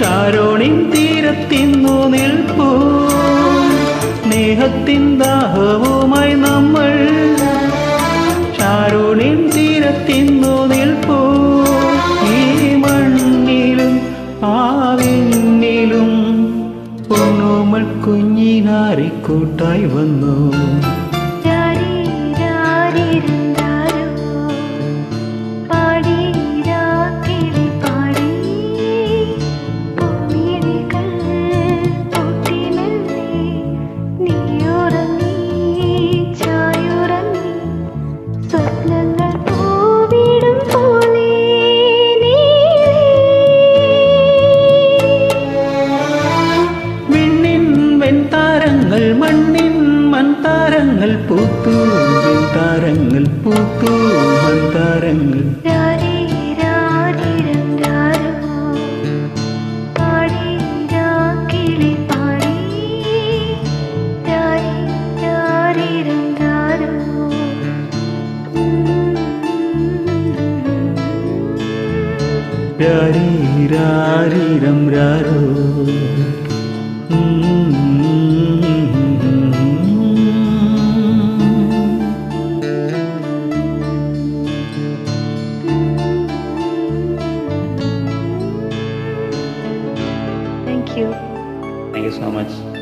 ഷാരോണിൻ തീരത്തിന്നു നിൽപ്പൂ, സ്നേഹത്തിൻ ദാഹവുമായി നമ്മൾ. ഷാരോണിൻ തീരത്തിന്നു നിൽപ്പൂ, ഈ മണ്ണിലും ആവിന്നിലും പൊന്നുമൾ കുഞ്ഞിനാരിക്കൂട്ടായി വന്നു. മണ്ണിൻ മൺതാരങ്ങൾ പൂത്തു, താരങ്ങൾ പൂത്തു, മൺതാരങ്ങൾ. രാരീരാരീരം രാരോ. Thank you. Thank you so much.